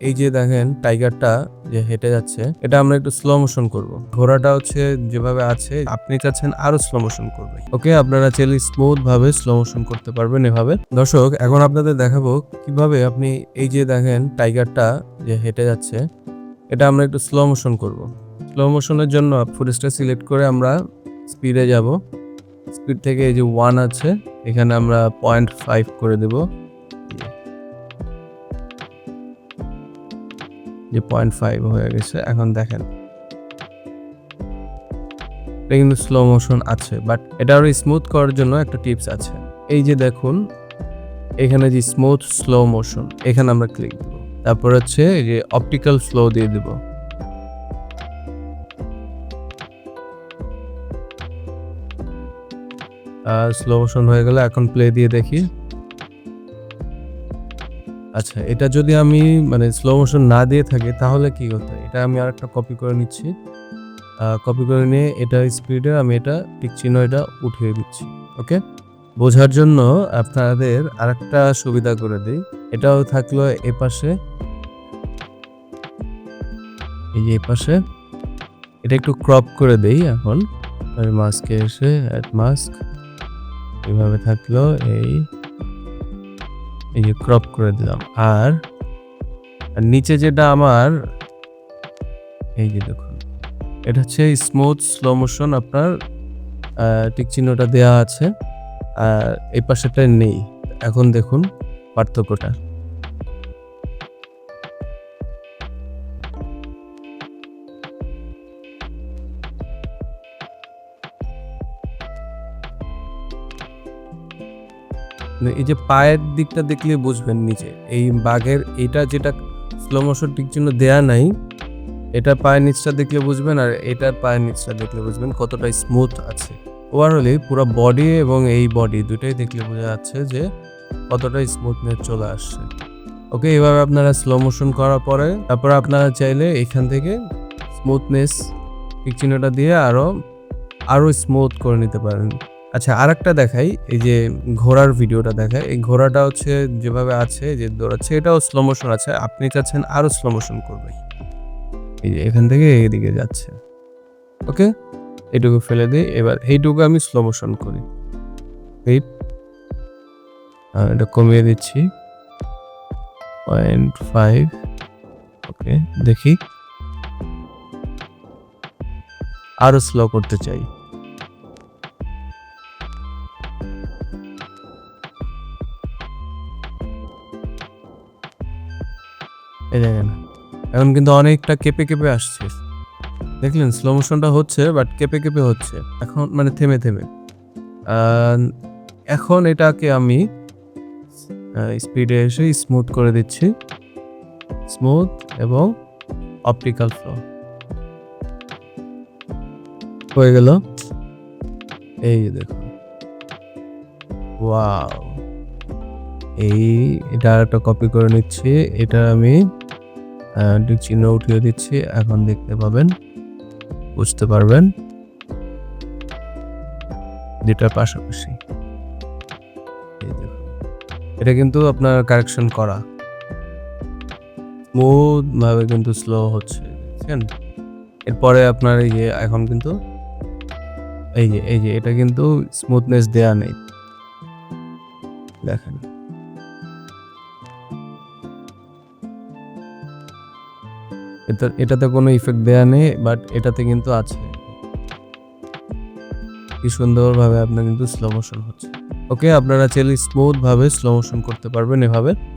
এই যে দেখেন টাইগারটা যে হেঁটে যাচ্ছে, এটা আমরা একটু স্লো মোশন করব। ঘোড়াটা হচ্ছে যেভাবে আছে, আপনি চাচ্ছেন আরো স্লো মোশন করবে। ওকে, আপনারা চাইলে স্মুথ ভাবে স্লো মোশন করতে পারবেন এভাবে। দর্শক, এখন আপনাদের দেখাবো কিভাবে আপনি এই যে দেখেন টাইগারটা যে হেঁটে যাচ্ছে, এটা আমরা একটু স্লো মোশন করব। স্লো মোশনের জন্য ফুটেজটা সিলেক্ট করে আমরা স্পিডে যাব। স্পিড থেকে এই যে 1 আছে, এখানে আমরা 0.5 করে দেব। যে 0.5 হয়ে গেছে। এখন দেখেন এটা কিন্তু স্লো মোশন আছে, বাট এটা আরো স্মুথ করার জন্য একটা টিপস আছে। এই যে দেখুন এখানে যে স্মুথ স্লো মোশন, এখানে আমরা ক্লিক দেব। তারপর হচ্ছে এই যে অপটিক্যাল ফ্লো দিয়ে দেব। স্লো মোশন হয়ে গেল, এখন প্লে দিয়ে দেখি। আচ্ছা, এটা যদি আমি মানে স্লো মোশন না দিয়ে থাকি তাহলে কি হতো? এটা আমি আরেকটা কপি করে নিচ্ছি। কপি করে নিয়ে এটা স্পিডে আমি এটা টিক চিহ্ন এটা উঠিয়ে দিচ্ছি। ওকে, বোঝার জন্য আপনাদের আরেকটা সুবিধা করে দিই। এটাও থাকলো এপাশে, এই যে এপাশে এটা একটু ক্রপ করে দেই। এখন আমি মাস্কে এসে অ্যাড মাস্ক এভাবে থাকলো, এই যে ক্রপ করে দিলাম। আর নিচে যেটা আমার এই যে দেখুন, এটা হচ্ছে স্মুথ স্লো মোশন, আপনার টিক চিহ্নটা দেওয়া আছে আর এই পাশেটা নেই। এখন দেখুন পার্থক্যটা। এই যে পায়ের দিকটা দেখলে বুঝবেন নিচে এই বাঘের এটা যেটা স্লো মোশন টিক চিহ্ন দেয়া নাই, এটা পায়ের নিচটা দেখলে বুঝবেন আর এটার পায়ের নিচটা দেখলে বুঝবেন কতটা স্মুথ আছে। ওভারঅলি পুরো বডি এবং এই বডি দুটাই দেখলে বোঝা যাচ্ছে যে কতটা স্মুথনেস চলে আসছে। ওকে, এভাবে আপনারা স্লো মোশন করার পরে তারপর আপনারা চাইলে এখান থেকে স্মুথনেস টিক চিহ্নটা দিয়ে আরো স্মুথ করে নিতে পারেন। আচ্ছা, আরেকটা দেখাই, এই যে ঘোড়ার ভিডিওটা দেখাই। এই ঘোড়াটা হচ্ছে যেভাবে আছে যে দৌড়াচ্ছে, এটাও স্লো মোশন আছে। আপনি চাচ্ছেন আরো স্লো মোশন করবে, এই যে এখান থেকে এদিকে যাচ্ছে। ওকে, এইটুকু ফেলে দিই। এবার এইটুকু আমি স্লো মোশন করি। এটা কমিয়ে দিচ্ছি 0.5। ওকে, দেখি আরো স্লো করতে চাই। এই দেখেন এখন কিন্তু অনেকটা কেঁপে কেঁপে আসছে। দেখলেন স্লো মোশনটা হচ্ছে বাট কেঁপে কেঁপে হচ্ছে এখন, মানে থেমে থেমে। এখন এটাকে আমি স্পিডে এসে স্মুথ করে দিচ্ছি। স্মুথ এবং অপটিক্যাল ফ্লো হয়ে গেল। এই যে দেখুন, ওয়াও! এটা একটা কপি করে নিচ্ছি, এটা আমি চিহ্ন উঠিয়ে দিচ্ছি। এখন দেখতে পাবেন, বুঝতে পারবেন যেটার পাশাপাশি। এটা কিন্তু আপনার কারেকশন করা স্মুথ ভাবে কিন্তু স্লো হচ্ছে, দেখছেন? এরপরে আপনার এই যে এখন কিন্তু এই যে এটা কিন্তু স্মুথনেস দেয়া নেই, দেখেন। এটাতে কোনো ইফেক্ট দেয়া নেই, বাট এটাতে কিন্তু আছে। কি সুন্দরভাবে আপনার কিন্তু স্লো মোশন হচ্ছে। ওকে, আপনারা চাইলে স্মুথ ভাবে স্লো মোশন করতে পারবেন এভাবে।